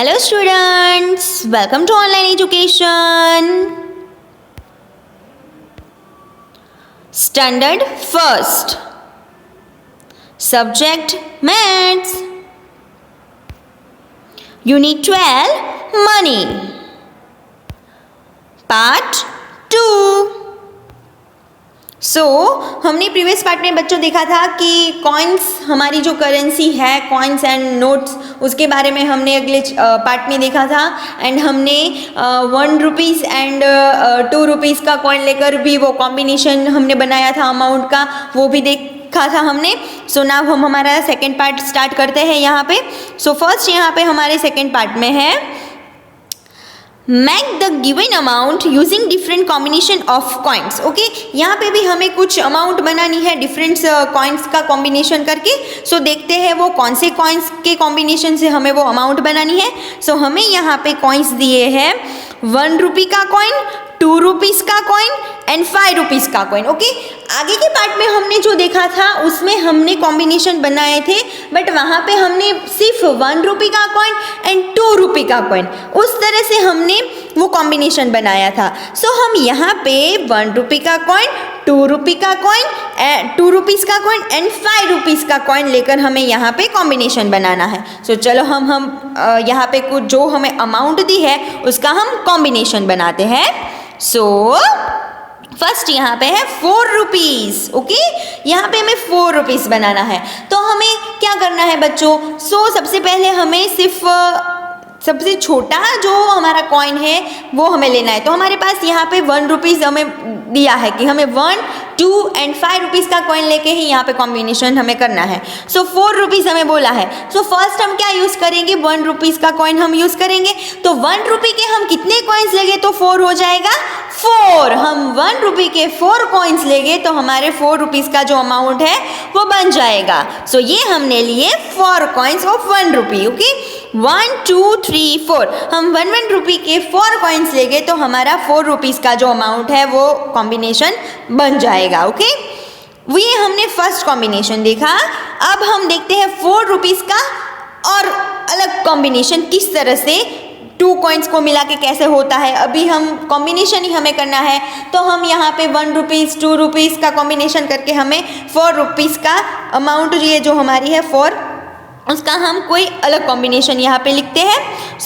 Hello students, welcome to online education. Standard first. Subject Maths. Unit 12 Money. Part 2. हमने previous part में बच्चों देखा था कि कॉइन्स हमारी जो करेंसी है, कॉइन्स एंड नोट्स, उसके बारे में हमने अगले पार्ट में देखा था। एंड हमने 1 रुपीज़ एंड 2 रुपीज़ का कॉइन लेकर भी वो कॉम्बिनेशन हमने बनाया था अमाउंट का, वो भी देखा था हमने। सो नाउ हम हमारा सेकेंड पार्ट स्टार्ट करते हैं यहाँ पे। फर्स्ट यहाँ पे हमारे सेकेंड पार्ट में है Make the given amount using different combination of coins. Okay, यहाँ पे भी हमें कुछ अमाउंट बनानी है डिफरेंट कॉइन्स का कॉम्बिनेशन करके। देखते हैं वो कौन से कॉइन्स के कॉम्बिनेशन से हमें वो अमाउंट बनानी है। हमें यहाँ पे कॉइन्स दिए हैं 1 रुपी का कॉइन, 2 रुपीज़ का कॉइन एंड 5 रुपीज़ का कॉइन। ओके, आगे के पार्ट में हमने जो देखा था उसमें हमने कॉम्बिनेशन बनाए थे, बट वहाँ पे हमने सिर्फ 1 रुपी का कॉइन एंड 2 रुपी का कॉइन, उस तरह से हमने वो कॉम्बिनेशन बनाया था। हम यहाँ पे 1 रुपी का कॉइन, 2 रुपी का कॉइन, 2 रुपीज़ का कॉइन एंड 5 रुपीज़ का कॉइन लेकर हमें यहाँ पे कॉम्बिनेशन बनाना है। चलो हम यहाँ पे कुछ जो हमें अमाउंट दी है उसका हम कॉम्बिनेशन बनाते हैं। फर्स्ट यहाँ पे है 4 रुपीज़। ओके, यहाँ पे हमें 4 रुपीज़ बनाना है। हमें क्या करना है बच्चों? सबसे पहले हमें सिर्फ सबसे छोटा जो हमारा कॉइन है वो हमें लेना है। हमारे पास यहाँ पे 1 रुपीज़ हमें दिया है कि हमें 1, 2 एंड 5 रुपीज़ का कॉइन लेके ही यहाँ पे कॉम्बिनेशन हमें करना है। 4 रुपीज़ हमें बोला है। फर्स्ट हम क्या यूज़ करेंगे? 1 रुपीज़ का कॉइन हम यूज़ करेंगे। 1 रुपी के हम कितने कॉइन्स लेंगे तो 4 हो जाएगा? 4। हम 1 रुपी के 4 कॉइन्स लेंगे तो हमारे 4 रुपीज़ का जो अमाउंट है वो बन जाएगा। ये हमने लिए 4 कॉइन्स ऑफ 1 रुपी। ओके, 1, 2, 3, 4। हम 1 रुपी के 4 कॉइन्स लेंगे तो हमारा 4 रुपीज़ का जो अमाउंट है वो कॉम्बिनेशन बन जाएगा। ओके, ये हमने फर्स्ट कॉम्बिनेशन देखा। अब हम देखते हैं 4 रुपीज़ का और अलग कॉम्बिनेशन किस तरह से 2 कॉइन्स को मिला के कैसे होता है। अभी हम कॉम्बिनेशन ही हमें करना है। हम यहाँ पे 1 रुपीज़ 2 रुपीज़ का कॉम्बिनेशन करके हमें 4 रुपीज़ का अमाउंट ये जो हमारी है 4, उसका हम कोई अलग कॉम्बिनेशन यहाँ पे लिखते हैं।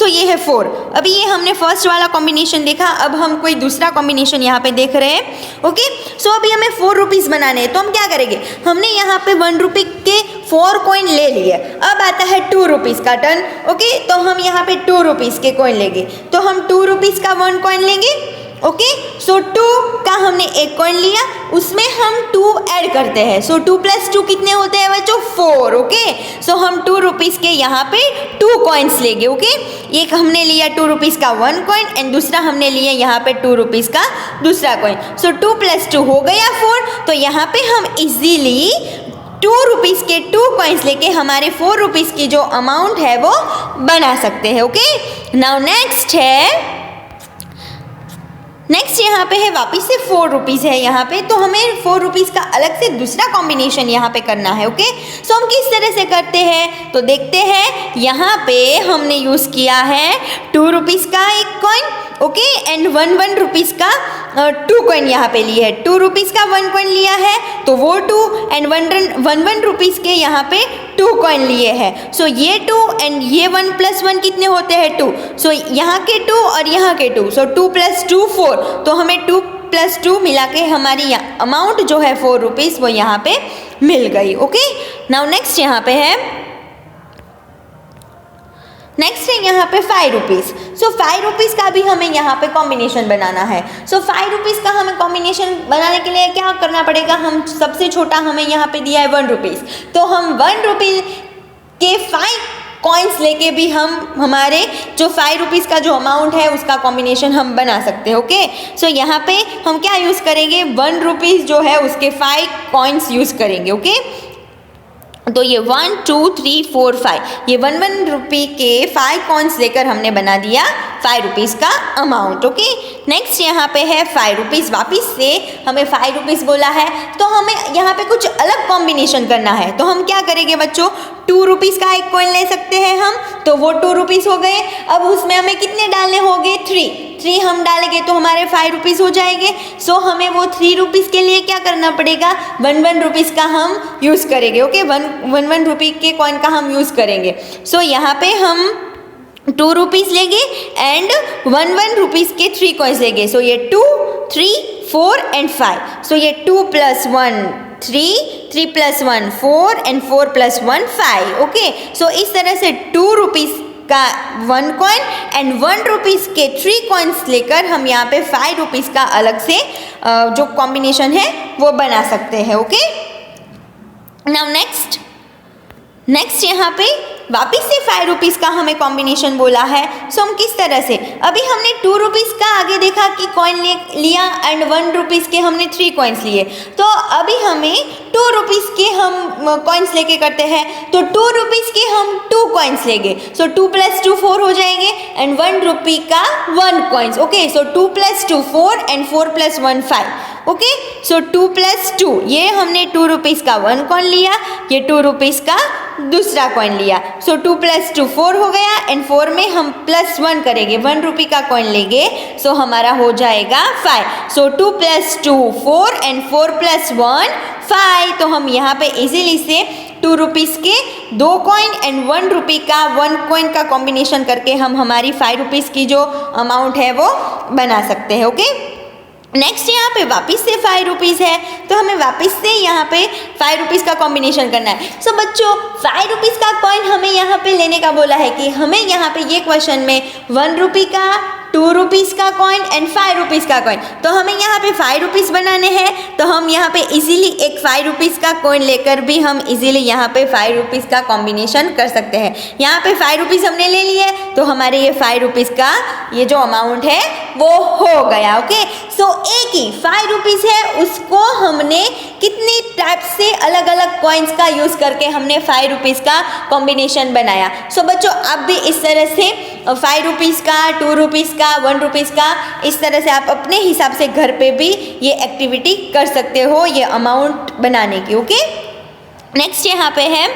ये है 4। अभी ये हमने फर्स्ट वाला कॉम्बिनेशन देखा, अब हम कोई दूसरा कॉम्बिनेशन यहाँ पे देख रहे हैं। ओके, अभी हमें 4 रुपीज़ बनाने हैं। हम क्या करेंगे? हमने यहाँ पे 1 रुपी के 4 कॉइन ले लिए। अब आता है 2 रुपीज़ का टर्न। ओके, हम यहाँ पे 2 रुपीज़ के कॉइन लेंगे। हम 2 रुपीज़ का 1 कॉइन लेंगे। ओके, 2 का हमने एक कॉइन लिया, उसमें हम 2 ऐड करते हैं। 2 + 2 कितने होते हैं बच्चों? 4। ओके, हम 2 रुपीज़ के यहाँ पे 2 कॉइन्स लेंगे। ओके, एक हमने लिया 2 रुपीज़ का 1 कॉइन एंड दूसरा हमने लिया यहाँ पे 2 रुपीज़ का दूसरा कॉइन। 2 + 2 हो गया 4। यहाँ पे हम इजीली 2 रुपीज़ के 2 कॉइन्स लेके हमारे 4 रुपीज़ की जो अमाउंट है वो बना सकते हैं। ओके, नाउ नेक्स्ट यहाँ पे है वापस से 4 रुपीज़ है यहाँ पे। हमें 4 रुपीज़ का अलग से दूसरा कॉम्बिनेशन यहाँ पे करना है। ओके, हम किस तरह से करते हैं तो देखते हैं। यहाँ पे हमने यूज़ किया है 2 रुपीज़ का एक कॉइन, ओके, एंड 1 रुपीज़ का 2 कॉइन यहाँ पे लिए है। 2 रुपीज़ का 1 कॉइन लिया है तो वो 2 एंड 1 रुपीज़ के यहाँ पे 2 कॉइन लिए हैं। ये 2 एंड ये 1 + 1 कितने होते हैं? 2। यहाँ के 2 और यहाँ के 2, 2 + 2 4। हमें 2 + 2 मिला के हमारी अमाउंट जो है 4 रुपीज़ वो यहाँ पे मिल गई। ओके, नाउ नेक्स्ट यहाँ पे है यहाँ पे 5 रुपीज़। 5 रुपीज़ का भी हमें यहाँ पे कॉम्बिनेशन बनाना है। 5 रुपीज़ का हमें कॉम्बिनेशन बनाने के लिए क्या करना पड़ेगा? हम सबसे छोटा हमें यहाँ पे दिया है 1 रुपीज़। हम 1 रुपी के 5 कॉइन्स लेके भी हम हमारे जो 5 रुपीज़ का जो अमाउंट है उसका कॉम्बिनेशन हम बना सकते हैं। ओके, यहाँ पे हम क्या यूज़ करेंगे? 1 रुपीज़ जो है उसके 5 कॉइन्स यूज़ करेंगे। ओके, ये 1, 2, 3, 4, 5, ये 1 रुपी के 5 कॉइन्स लेकर हमने बना दिया 5 रुपीज़ का अमाउंट। ओके, नेक्स्ट यहाँ पे है 5 रुपीज़। वापिस से हमें 5 रुपीज़ बोला है तो हमें यहाँ पे कुछ अलग कॉम्बिनेशन करना है। हम क्या करेंगे बच्चों? 2 रुपीज़ का एक कॉइन ले सकते हैं हम, तो वो 2 रुपीज़ हो गए। अब उसमें हमें कितने डालने होंगे? 3 हम डालेंगे तो हमारे 5 रुपीज़ हो जाएंगे। सो हमें वो 3 रुपीज़ के लिए क्या करना पड़ेगा? 1 रुपीज़ का हम यूज़ करेंगे। ओके, 1 रुपी के कॉइन का हम यूज़ करेंगे। सो यहाँ पे हम 2 रुपीज़ लेंगे एंड 1 रुपीज़ के 3 कॉइन्स लेंगे। सो ये 2, 3, 4 एंड 5। सो ये 2 + 1 3, 3 + 1 4 एंड 4 + 1 5। ओके, सो इस तरह से 2 रुपीज़ का 1 कॉइन एंड 1 रुपीज़ के 3 कॉइन्स लेकर हम यहाँ पे 5 रुपीज़ का अलग से जो कॉम्बिनेशन है वो बना सकते हैं। ओके, नाउ नेक्स्ट यहाँ पे वापिस से 5 रुपीज़ का हमें कॉम्बिनेशन बोला है। सो हम किस तरह से, अभी हमने 2 रुपीज़ का आगे देखा कि कॉइन लिया एंड 1 रुपीज़ के हमने 3 कॉइन्स लिए, तो अभी हमें 2 रुपीज़ के हम कॉइन्स लेके करते हैं, तो 2 रुपीज़ के हम 2 कॉइन्स लेंगे। सो 2 + 2 4 हो जाएंगे एंड 1 रुपी का 1 coins. Okay, so 2 + 2 4 and 4 + 1 5। Okay, सो 2 + 2 ये हमने 2 रुपीज़ का 1 कॉइन लिया, ये 2 रुपीज़ का दूसरा कॉइन लिया। सो 2 + 2 4 हो गया एंड 4 में हम +1 करेंगे, 1 रुपी का कॉइन लेंगे, सो हमारा हो जाएगा 5। सो 2 + 2 4 एंड 4 + 1 5। तो हम यहाँ पे इजीली से 2 रुपीज़ के 2 कॉइन एंड 1 रुपी का 1 कॉइन का कॉम्बिनेशन करके हम हमारी 5 रुपीज़ की जो अमाउंट है वो बना सकते हैं। ओके, नेक्स्ट यहाँ पे वापस से 5 रुपीज़ है, तो हमें वापस से यहाँ पे 5 रुपीज़ का कॉम्बिनेशन करना है। सो बच्चों 5 रुपीज़ का कॉइन हमें यहाँ पे लेने का बोला है कि हमें यहाँ पे ये क्वेश्चन में 1 रुपी का 2 रुपीज़ का कॉइन एंड 5 रुपीज़ का कॉइन, तो हमें यहाँ पे 5 रुपीज़ बनाने हैं। तो हम यहाँ पे इजीली एक 5 रुपीज़ का कॉइन लेकर भी हम इजीली यहाँ पे 5 रुपीज़ का कॉम्बिनेशन कर सकते हैं। यहाँ पे 5 रुपीज़ हमने ले लिए, तो हमारे ये 5 रुपीज़ का ये जो अमाउंट है वो हो गया। ओके, सो एक ही 5 रुपीज़ है, उसको हमने कितनी टाइप से अलग अलग कॉइन्स का यूज़ करके हमने 5 रुपीज़ का कॉम्बिनेशन बनाया। सो बच्चों आप भी इस तरह से 5 रुपीज़ का, 2 रुपीज़ का, 1 रुपीज़ का, इस तरह से आप अपने हिसाब से घर पे भी ये एक्टिविटी कर सकते हो ये अमाउंट बनाने की। ओके, नेक्स्ट यहाँ पे है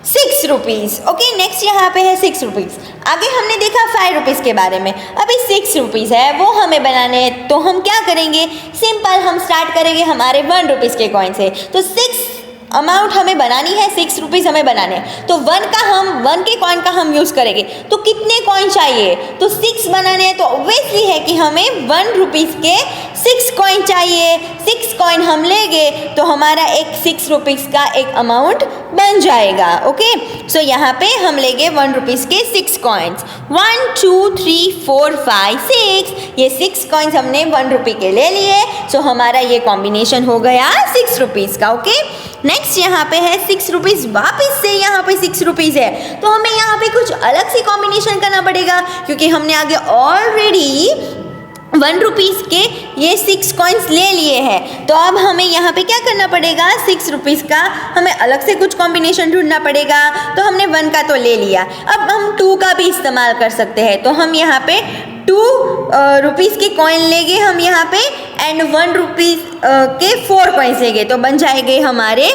6 रुपीज़। ओके, नेक्स्ट यहाँ पे है 6 रुपीज़। आगे हमने देखा 5 रुपीज़ के बारे में, अभी 6 रुपीज़ है वो हमें बनाने हैं। तो हम क्या करेंगे, सिंपल हम स्टार्ट करेंगे हमारे 1 रुपीज़ के कॉइन से। तो 6 अमाउंट हमें बनानी है, 6 रुपीज़ हमें बनाने हैं, तो 1 के कॉइन का हम यूज़ करेंगे। तो कितने कॉइन चाहिए, तो 6 बनाने हैं, तो ऑब्वियसली है कि हमें 1 रुपीज़ के 6 कॉइन चाहिए। 6 कॉइन हम लेंगे तो हमारा एक 6 रुपीज़ का एक अमाउंट बन जाएगा। ओके, सो यहाँ पे हम लेंगे 1 रुपीज़ के 6 कॉइन्स, 1 2 3 4 5 6। ये 6 कॉइन्स हमने 1 रुपी के ले लिए, सो हमारा ये कॉम्बिनेशन हो गया 6 रुपीज़ का। ओके, नेक्स्ट यहाँ पे है 6 रुपीज़, वापस से यहाँ पे 6 रुपीज़ है, तो हमें यहाँ पे कुछ अलग से कॉम्बिनेशन करना पड़ेगा, क्योंकि हमने आगे ऑलरेडी 1 रुपीज़ के ये 6 कॉइन्स ले लिए हैं। तो अब हमें यहाँ पे क्या करना पड़ेगा, 6 रुपीज़ का हमें अलग से कुछ कॉम्बिनेशन ढूंढना पड़ेगा। तो हमने 1 का तो ले लिया, अब हम 2 का भी इस्तेमाल कर सकते हैं। तो हम यहाँ पे 2 रुपीज़ के कॉइन लेंगे हम यहाँ पे एंड 1 रुपीज़ के 4 कॉइन्स लेंगे, तो बन जाएंगे हमारे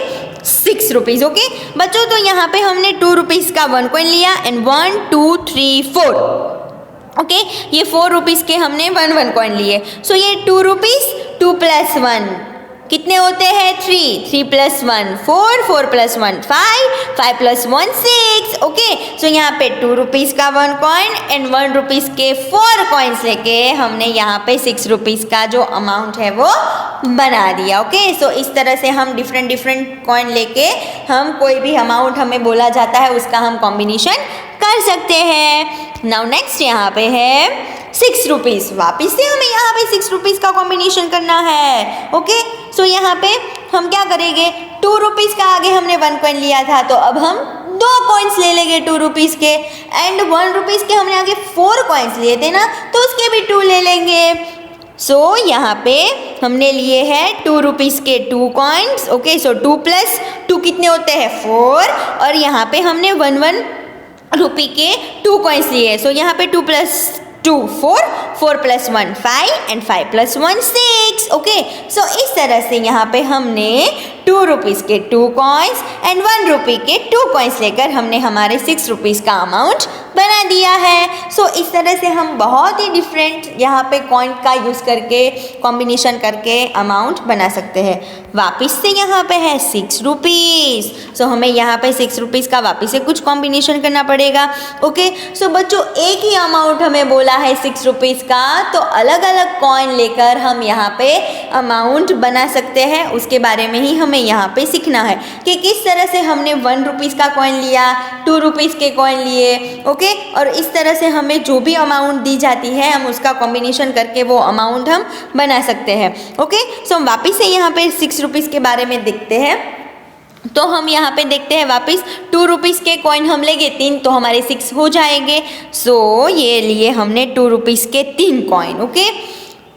6 रुपीज़। ओके बच्चों, तो यहाँ पे हमने 2 रुपीज़ का 1 कॉइन लिया एंड 1 2 3 4। ओके, ये 4 रुपीज़ के हमने 1 कॉइन लिए। सो ये 2 रुपीज़, 2 + 1 कितने होते हैं, 3 3 + 1 4 4 + 1 5 5 + 1 6। ओके, सो यहाँ पे 2 रुपीज़ का 1 कॉइन एंड 1 रुपीज़ के 4 कॉइन्स लेके हमने यहाँ पे 6 रुपीज़ का जो अमाउंट है वो बना दिया। ओके, सो इस तरह से हम डिफरेंट कॉइन लेके हम कोई भी अमाउंट हमें बोला जाता है उसका हम कॉम्बिनेशन कर सकते हैं। नाउ नेक्स्ट यहाँ पे है 6 रुपीज़, वापिस से हमें यहाँ पे 6 रुपीज़ का कॉम्बिनेशन करना है। ओके, सो यहाँ पे हम क्या करेंगे, 2 रुपीज़ का आगे हमने 1 कॉइन लिया था, तो अब हम 2 कॉइन्स ले लेंगे 2 रुपीज़ के एंड 1 रुपीज़ के हमने आगे 4 कॉइन्स लिए थे ना, तो उसके भी 2 ले लेंगे। सो यहाँ पे हमने लिए हैं 2 रुपीज़ के 2 कॉइन्स। ओके, सो 2 + 2 कितने होते हैं, 4, और यहाँ पे हमने 1 रुपी के 2 कॉइन्स लिए। सो यहाँ पे 2 + 2 4 4 + 1 5 एंड 5 + 1 6। ओके, सो इस तरह से यहाँ पे हमने 2 रुपीज़ के 2 कॉइन्स एंड 1 रुपी के 2 कॉइन्स लेकर हमने हमारे 6 रुपीज़ का अमाउंट बना दिया है। सो इस तरह से हम बहुत ही डिफरेंट यहाँ पे कॉइन का यूज़ करके कॉम्बिनेशन करके अमाउंट बना सकते हैं। वापस से यहाँ पे है 6 रुपीज़। सो हमें यहाँ पे 6 रुपीज़ का वापस से कुछ कॉम्बिनेशन करना पड़ेगा। ओके, सो बच्चों एक ही अमाउंट हमें बोला है 6 रुपीज़ का, तो अलग अलग कॉइन लेकर हम यहाँ पे अमाउंट बना सकते हैं। उसके बारे में ही हमें यहाँ पे सीखना है कि किस तरह से हमने 1 रुपीज़ का कॉइन लिया, 2 रुपीज़ के कॉइन लिए। ओके, और इस तरह से हमें जो भी अमाउंट दी जाती है हम उसका कॉम्बिनेशन करके वो अमाउंट हम बना सकते हैं। ओके, सो हम वापस से यहाँ पे 6 रुपीज़ के बारे में देखते हैं। तो हम यहाँ पे देखते हैं वापस 2 रुपीज़ के कॉइन हम लेंगे 3, तो हमारे 6 हो जाएंगे। सो ये लिए हमने 2 रुपीज़ के 3 कॉइन। Okay,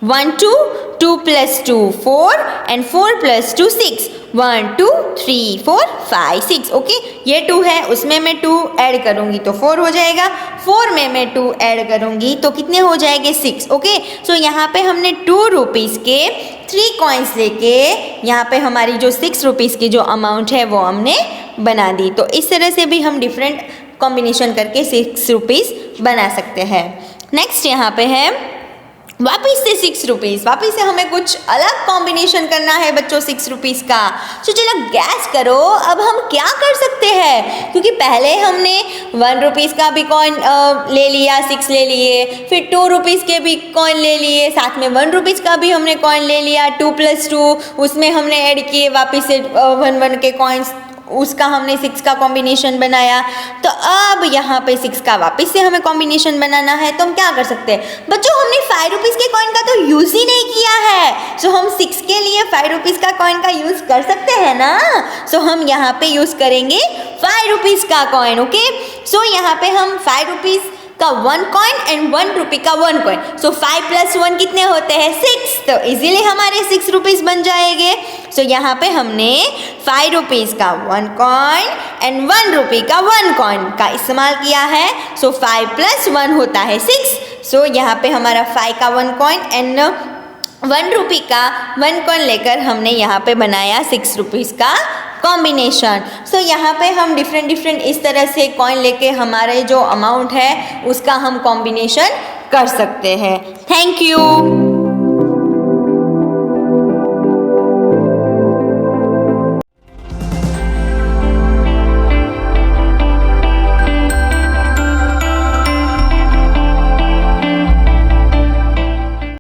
1 2 2 + 2 4 and 4 + 2 6 1 2 3 4 5 6। ओके, ये 2 है, उसमें मैं 2 ऐड करूँगी तो 4 हो जाएगा। 4 में मैं 2 ऐड करूँगी तो कितने हो जाएंगे 6। ओके, सो यहाँ पे हमने 2 रुपीज़ के 3 कॉइन्स लेके यहाँ पे हमारी जो 6 रुपीज़ की जो अमाउंट है वो हमने बना दी। तो इस तरह से भी हम डिफरेंट कॉम्बिनेशन करके 6 रुपीज़ बना सकते हैं। नेक्स्ट यहाँ पे है वापस से 6 रुपीज़। वापस से हमें कुछ अलग कॉम्बिनेशन करना है बच्चों 6 रुपीज़ का। तो चलो गैस करो अब हम क्या कर सकते हैं, क्योंकि पहले हमने 1 रुपीज़ का भी कॉइन ले लिया, 6 ले लिए, फिर 2 रुपीज़ के भी कॉइन ले लिए, साथ में 1 रुपीज़ का भी हमने कॉइन ले लिया 2 + 2, उसमें हमने ऐड किए वापस से 1 के कॉइन्स, उसका हमने 6 का कॉम्बिनेशन बनाया। तो अब यहाँ पे 6 का वापस से हमें कॉम्बिनेशन बनाना है। तो हम क्या कर सकते हैं बच्चों, हमने 5 रुपीज़ के कॉइन का तो यूज़ ही नहीं किया है। सो हम 6 के लिए 5 रुपीज़ का कॉइन का यूज़ कर सकते हैं ना। सो हम यहाँ पे यूज़ करेंगे 5 रुपीज़ का कॉइन। ओके, सो यहाँ पे हम 5 रुपीज़ का 1 कॉइन एंड 1 रुपी का 1 कॉइन। सो 5 + 1 कितने होते हैं 6, तो इजीली हमारे 6 रुपीज़ बन जाएंगे। सो यहाँ पे हमने 5 रुपीज़ का 1 कॉइन एंड 1 रुपी का 1 कॉइन का इस्तेमाल किया है। सो 5 + 1 होता है 6। सो यहाँ पे हमारा 5 का 1 कॉइन एंड 1 रुपी का 1 कॉइन लेकर हमने यहाँ पे बनाया 6 रुपीज़ का कॉम्बिनेशन। सो यहाँ पे हम डिफरेंट इस तरह से कॉइन लेके हमारे जो अमाउंट है उसका हम कॉम्बिनेशन कर सकते हैं। Thank you.